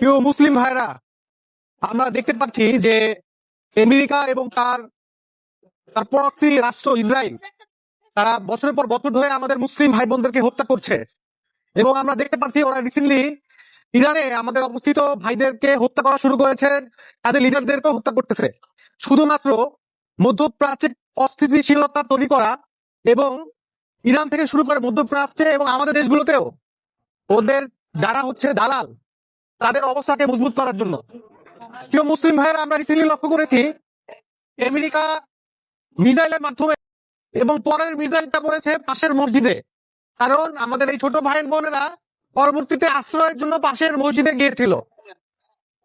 প্রিয় মুসলিম ভাইরা, আমরা দেখতে পাচ্ছি যে আমেরিকা এবং তার তার প্রক্সি রাষ্ট্র ইসরায়েল তারা বছরের পর বছর ধরে আমাদের মুসলিম ভাই বোনদেরকে হত্যা করছে। এবং আমরা দেখতে পাচ্ছি ওরা রিসেন্টলি ইরানে আমাদের অবস্থিত ভাইদেরকে হত্যা করা শুরু করেছে, তাদের লিডারদেরকে হত্যা করতেছে। শুধুমাত্র মধ্যপ্রাচ্যে অস্থিতিশীলতা তৈরি করা এবং ইরান থেকে শুরু করে মধ্যপ্রাচ্যে এবং আমাদের দেশগুলোতেও ওদের দ্বারা হচ্ছে দালাল, তাদের অবস্থাকে মজবুত করার জন্য। প্রিয় মুসলিম ভাইয়েরা, আমরা রিসেন্টলি লক্ষ্য করেছি আমেরিকা মিসাইলের মাধ্যমে এবং পরের মিসাইলটা পড়েছে পাশের মসজিদে, কারণ আমাদের এই ছোট ভাইয়ের বোনেরা পরবর্তীতে আশ্রয়ের জন্য পাশের মসজিদে গিয়েছিল।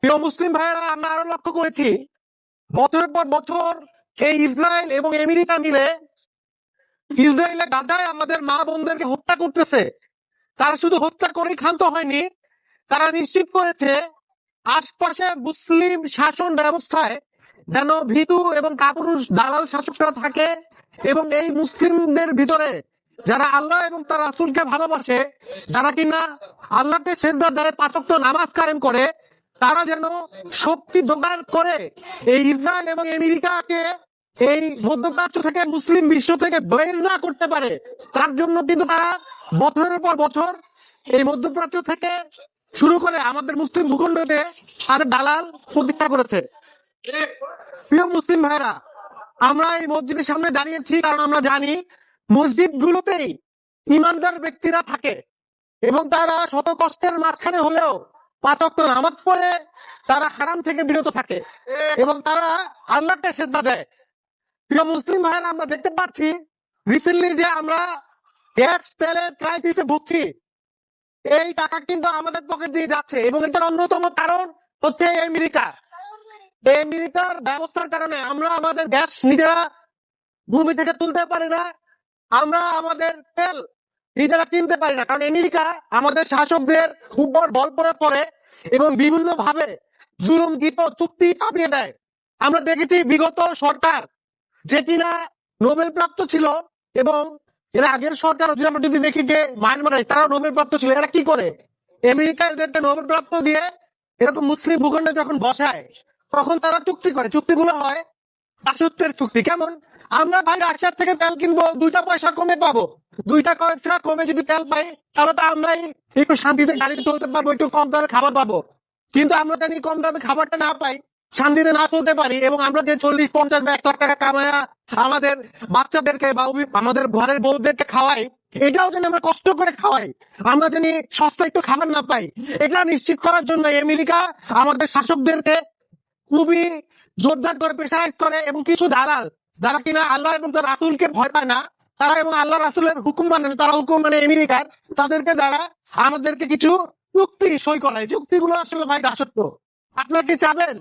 প্রিয় মুসলিম ভাইয়েরা, আমরা আরো লক্ষ্য করেছি বছরের পর বছর এই ইসরায়েল এবং আমেরিকা মিলে ইসরায়েলে গাজায় আমাদের মা বোনদেরকে হত্যা করতেছে। তারা শুধু হত্যা করেই ক্ষান্ত হয়নি, তারা নিশ্চিত করেছে আশপাশে মুসলিম শাসন ব্যবস্থায় যেন ভীতু এবং কাপুরুষ দালাল শাসকরা থাকে এবং এই মুসলিমদের ভিতরে যারা আল্লাহ এবং তার রাসূলকে ভালোবাসে, যারা কিনা আল্লাহকে শ্রদ্ধা দেয়, পাঁচ ওয়াক্ত নামাজ কায়েম করে, তারা যেন শক্তি জোগাড় করে এই ইসরায়েল এবং আমেরিকাকে এই মধ্যপ্রাচ্য থেকে, মুসলিম বিশ্ব থেকে বের না করতে পারে। তার জন্য কিন্তু তারা বছরের পর বছর এই মধ্যপ্রাচ্য থেকে শুরু করে আমাদের মুসলিম ভূখণ্ডতে তাদের দালাল প্রতিষ্ঠা করেছে। প্রিয় মুসলিম ভাইরা, আমরা এই মসজিদের সামনে দাঁড়িয়েছি কারণ আমরা জানি মসজিদ গুলোতেই ইমানদার ব্যক্তিরা থাকে এবং তারা শত কষ্টের মাঝখানে হলেও পাঁচ ওয়াক্ত নামাজ পড়ে তারা হারাম থেকে বিরত থাকে এবং তারা আল্লাহকে সেজদা দেয়। প্রিয় মুসলিম ভাইরা, আমরা দেখতে পাচ্ছি রিসেন্টলি যে আমরা গ্যাস তেলের ক্রাইসিসে ভুগছি, এই টাকা কিন্তু আমাদের পকেট দিয়ে যাচ্ছে এবং এটার অন্যতম কারণ হচ্ছে আমেরিকা। আমেরিকার ব্যবস্থার কারণে আমরা আমাদের গ্যাস নিজেরা ভূমি থেকে তুলতে পারি না, আমরা আমাদের তেল নিজেরা কিনতে পারি না, কারণ আমেরিকা আমাদের শাসকদের উপর বল প্রয়োগ করে এবং বিভিন্ন ভাবে জুলুমকৃত চুক্তি চাপিয়ে দেয়। আমরা দেখেছি বিগত সরকার যে কিনা নোবেল প্রাপ্ত ছিল এবং এর আগের সরকার আমরা যদি দেখি যে মায়ানমারে তারাও নোবেল প্রাপ্ত ছিল, এরা কি করে আমেরিকা এদেরকে নোবেল প্রাপ্ত দিয়ে এরকম মুসলিম ভূখণ্ডে যখন বসায় তখন তারা চুক্তি করে, চুক্তিগুলো হয় দাসত্বের চুক্তি। কেমন? আমরা ভাই রাশিয়ার থেকে তেল কিনবো, 2টা পয়সা কমে পাবো, 2টা পয়সা কমে যদি তেল পাই তাহলে তো আমরাই একটু শান্তিতে গাড়ি চলতে পারবো, একটু কম দামে খাবার পাবো। কিন্তু আমরা যদি কম দামে খাবারটা না পাই, শান্তিতে না চলতে পারি এবং আমরা যে 40-50 বা 1 লাখ টাকা কামায়া আমাদের বাচ্চাদেরকে বা আমাদের ঘরের বউদেরকে খাওয়াই, এটাও যেন আমরা কষ্ট করে খাওয়াই, আমরা যেন সস্তা একটু খাবার না পাই, এটা নিশ্চিত করার জন্য আমেরিকা আমাদের শাসকদেরকে খুবই জোরদার করে প্রেসারাইজ করে এবং কিছু দালাল যারা কিনা আল্লাহ এবং তার রাসূলকে ভয় পায় না, তারা এবং আল্লাহ রাসূলের হুকুম মানে না, তারা হুকুম মানে আমেরিকার, তাদেরকে দ্বারা আমাদেরকে কিছু চুক্তি সই করায়। চুক্তিগুলো আসলে ভাই দাসত্ব। আপনারা কি চাবেন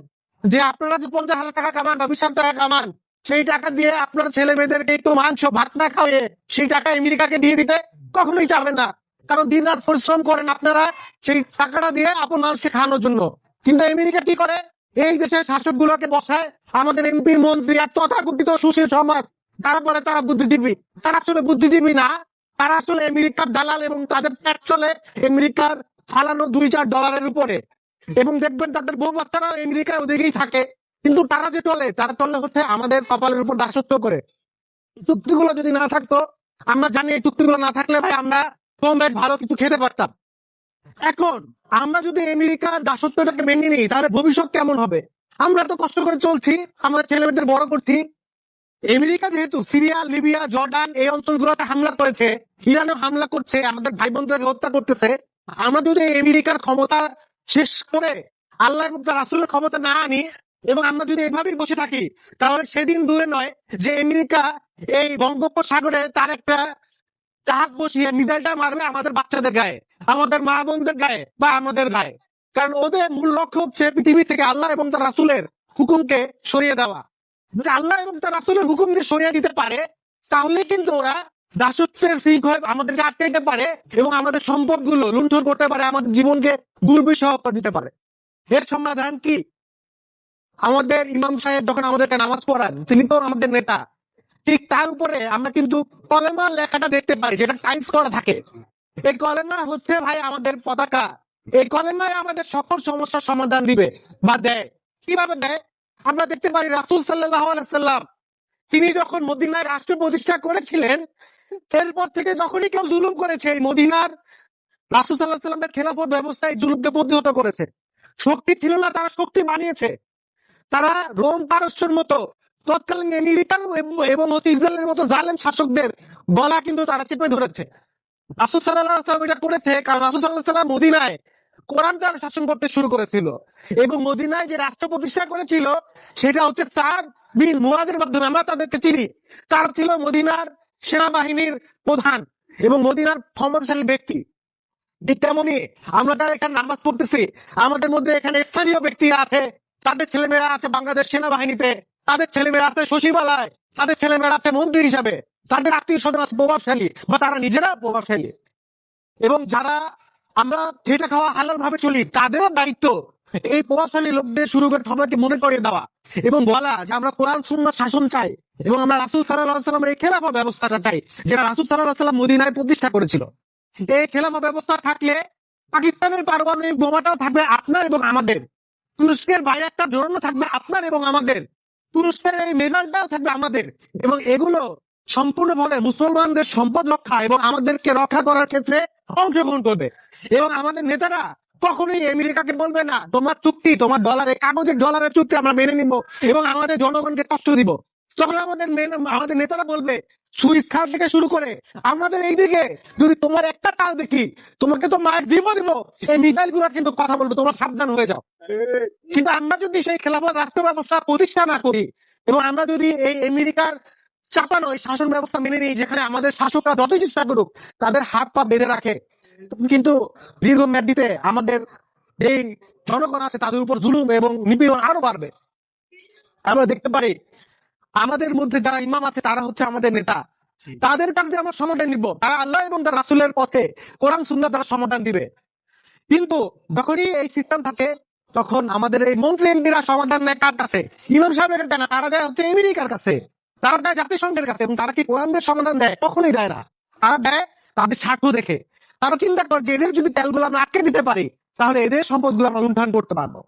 যে আপনারা যে 50,000 টাকা কামান বা 20,000 টাকা কামান, সেই টাকা দিয়ে আপনার ছেলে মেয়েদেরকে একটু মাংস ভাত না খাওয়িয়ে সেই টাকা আমেরিকাকে দিয়ে দিতে? কখনোই চাবেন না, কারণ দিন রাত পরিশ্রম করেন আপনারা সেই টাকাটা দিয়ে আপন মানুষকে খাওয়ানোর জন্য। কিন্তু আমেরিকা কি করে? এই দেশের শাসক গুলোকে বসায় আমাদের এমপি মন্ত্রী আর তথাকথিত সুশীল সমাজ, তারা বলে তারা বুদ্ধিজীবী। তারা আসলে বুদ্ধিজীবী না, তারা আসলে আমেরিকার দালাল এবং তাদের পেট চলে আমেরিকার ফালানো $2-4 উপরে। এবং দেখবেন তাদের বউ বাচ্চারা আমেরিকার ওদিকেই থাকে, কিন্তু তারা যে চলে, তারা চলে হচ্ছে আমাদের কপালের উপর দাসত্ব করে। চুক্তিগুলো যদি না থাকতো, আমরা জানি এই চুক্তিগুলো না থাকলে ভাই আমরা কম বেশ ভালো কিছু খেতে পারতাম। এখন আমরা যদি আমেরিকার দাসত্বটাকে মেনে নিই তাহলে ভবিষ্যৎ কেমন হবে? আমরা তো কষ্ট করে চলছি, আমাদের ছেলে মেয়েদের বড় করছি। আমেরিকা যেহেতু সিরিয়া, লিবিয়া, জর্ডান এই অঞ্চলগুলোতে হামলা করেছে, ইরানে হামলা করছে, আমাদের ভাই বোনদেরকে হত্যা করতেছে, আমরা যদি আমেরিকার ক্ষমতা শেষ করে আল্লাহ এবং তার রাসূলের ক্ষমতা না আনি এবং আমরা যদি এভাবেই বসে থাকি, তাহলে সেদিন দূরে নয় যে আমেরিকা এই বঙ্গোপসাগরে তার একটা জাহাজ বসিয়ে মিসাইলটা মারবে আমাদের বাচ্চাদের গায়ে, আমাদের মা বোনদের গায়ে বা আমাদের গায়ে। কারণ ওদের মূল লক্ষ্য হচ্ছে পৃথিবী থেকে আল্লাহ এবং তার রাসূলের হুকুমকে সরিয়ে দেওয়া। যদি আল্লাহ এবং তার রাসূলের হুকুমকে সরিয়ে দিতে পারে তাহলে কিন্তু ওরা দাসত্বের শিখ হয়ে আমাদেরকে আটকাইতে পারে এবং আমাদের সম্পদগুলো লুণ্ঠন করতে পারে, আমাদের জীবনকে দুর্বিষহ করে দিতে পারে। এর সমাধান কি? আমাদের ইমাম সাহেব যখন আমাদেরকে নামাজ পড়ান, তিনি তো আমাদের নেতা, ঠিক তার উপরে আমরা কিন্তু কলেমা লেখাটা দেখতে পারি, যেটা টাইপস করা থাকে। এই কলেমা হচ্ছে ভাই আমাদের পতাকা, এই কলেমাই আমাদের সকল সমস্যার সমাধান দিবে বা দেয়। কিভাবে দেয়? আমরা দেখতে পারি রাসূল সাল্লাল্লাহু আলাইহি সাল্লাম তিনি যখন মদিনায় রাষ্ট্র প্রতিষ্ঠা করেছিলেন, এরপর থেকে যখনই কেউ জুলুম করেছে এই মদিনার রাসূল সাল্লাল্লাহু আলাইহি সাল্লামের খেলাফত ব্যবস্থায় জুলুমকে প্রতিহত করেছে। শক্তি ছিল না, তারা শক্তি বানিয়েছে। তারা রোম পারস্যের মতো তৎকালীন আমেরিকান এবং ইসরায়েলের মতো জালেম শাসকদের গলা কিন্তু তারা চেপে ধরেছে। রাসূল সাল্লাল্লাহু আলাইহি সাল্লাম এটা করেছে কারণ রাসূল সাল্লাল্লাহু আলাইহি সাল্লাম মদিনায় কোরআন দ্বারা শাসন করতে শুরু করেছিল এবং মদিনায় যে রাষ্ট্র প্রতিষ্ঠা করেছিল সেটা হচ্ছে সাদ বিন মুআযের মাধ্যমে। আমরা তাদেরকে চিনি। তার ছিল মদিনার সেনাবাহিনীর প্রধান এবং মদিনার ক্ষমতাশালী ব্যক্তি। ঠিক তেমনি আমরা যারা এখানে নামাজ পড়তেছি, আমাদের মধ্যে এখানে স্থানীয় ব্যক্তিরা আছে, তাদের ছেলেমেয়েরা আছে বাংলাদেশ সেনাবাহিনীতে, তাদের ছেলেমেয়েরা আছে সচিবালয়, তাদের ছেলেমেয়েরা আছে মন্ত্রী হিসাবে, তাদের আত্মীয় স্বজন আছে প্রভাবশালী বা তারা নিজেরা প্রভাবশালী। এবং যারা আমরা খেটে খাওয়া হালাল ভাবে চলি, তাদেরও দায়িত্ব এই প্রভাবশালী লোকদের শুরু করে সবাইকে মনে করিয়ে দেওয়া এবং বলা যে আমরা কোরআন সুন্নাহ শাসন চাই এবং আমরা রাসূল সাল্লাল্লাহু আলাইহি সাল্লামের এই খেলাফত ব্যবস্থাটা চাই, যেটা রাসূল সাল্লাল্লাহু আলাইহি সাল্লাম মদিনায় প্রতিষ্ঠা করেছিল। এই খেলাফত ব্যবস্থা থাকলে পাকিস্তানের পারমাণবিক বোমাটাও থাকবে আপনার এবং আমাদের, তুরস্কের বাইরাকটা জড়ানো থাকবে আপনার এবং আমাদের, তুরস্কের এই মেজাজটাও থাকবে আমাদের, এবং এগুলো সম্পূর্ণভাবে মুসলমানদের সম্পদ রক্ষা এবং আমাদেরকে রক্ষা করার ক্ষেত্রে অংশগ্রহণ করবে। এবং আমাদের নেতারা কখনোই আমেরিকাকে বলবে না তোমার চুক্তি, তোমার ডলারে কাগজের ডলারের চুক্তি আমরা মেনে নিব এবং আমাদের জনগণকে কষ্ট দিব। তখন আমাদের নেতারা বলবে সুইস খাল থেকে শুরু করে আমাদের এই দিকে যদি তোমার একটা চাল দেখি তোমাকে তো মায়ের দিব দিব, এই মিসাইল গুলা কিন্তু কথা বলবে, তোমরা সাবধান হয়ে যাও। কিন্তু আমরা যদি সেই খেলাফত রাষ্ট্র ব্যবস্থা প্রতিষ্ঠা না করি এবং আমরা যদি এই আমেরিকার চাপানো এই শাসন ব্যবস্থা মেনে নিই, যেখানে আমাদের শাসকরা যতই চেষ্টা করুক তাদের হাত পা বেঁধে রাখে, কিন্তু দীর্ঘমেয়াদীতে আমাদের এই জনগণ আছে তাদের উপর জুলুম এবং নিপীড়ন আরো বাড়বে। আমরা দেখতে পারি আমাদের মধ্যে যারা ইমাম আছে তারা হচ্ছে আমাদের নেতা, তাদের কাছে আমরা সমাধান নিব, তারা আল্লাহ এবং তার রাসূলের পথে কোরআন সুন্নাহ দ্বারা সমাধান দিবে। কিন্তু যখনই এই সিস্টেম থাকে তখন আমাদের এই মন্ত্রী এমপিরা সমাধান নেয় কার কাছে? ইমাম সাহেবের কাছে না, তারা যায় হচ্ছে আমেরিকার কাছে, তারা যায় জাতিসংঘের কাছে। এবং তারা কি কোরআনের সমাধান দেয়? কখনোই দেয় না। তারা দেয় তাদের স্বার্থ দেখে। তারা চিন্তা করে যে এদের যদি তেলগুলো আমরা আটকে দিতে পারি তাহলে এদের সম্পদগুলো আমরা লুণ্ঠন করতে পারবো।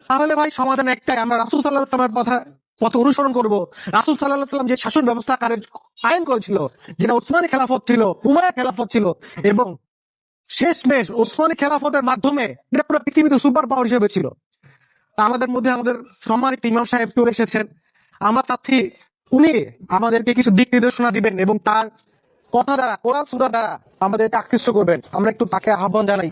তাহলে ভাই সমাধান একটাই, আমরা রাসূল সাল্লাল্লাহু আলাইহি ওয়াসাল্লামের পথ অনুসরণ করব। রাসূল সাল্লাল্লাহু আলাইহি ওয়াসাল্লাম যে শাসন ব্যবস্থা আইন করেছিল, যেটা উসমানী খেলাফত ছিল, উমাইয়া খেলাফত ছিল, এবং শেষমেশ ওসমানী খেলাফতের মাধ্যমে এটা পুরো পৃথিবীতে সুপার পাওয়ার হিসেবে ছিল। আমাদের মধ্যে আমাদের সম্মানিত ইমাম সাহেব চলে এসেছেন। আমরা চাচ্ছি উনি আমাদেরকে কিছু দিক নির্দেশনা দিবেন এবং তার কথা দ্বারা কোরআন সূরা দ্বারা আমাদেরকে আকৃষ্ট করবেন। আমরা একটু তাকে আহ্বান জানাই।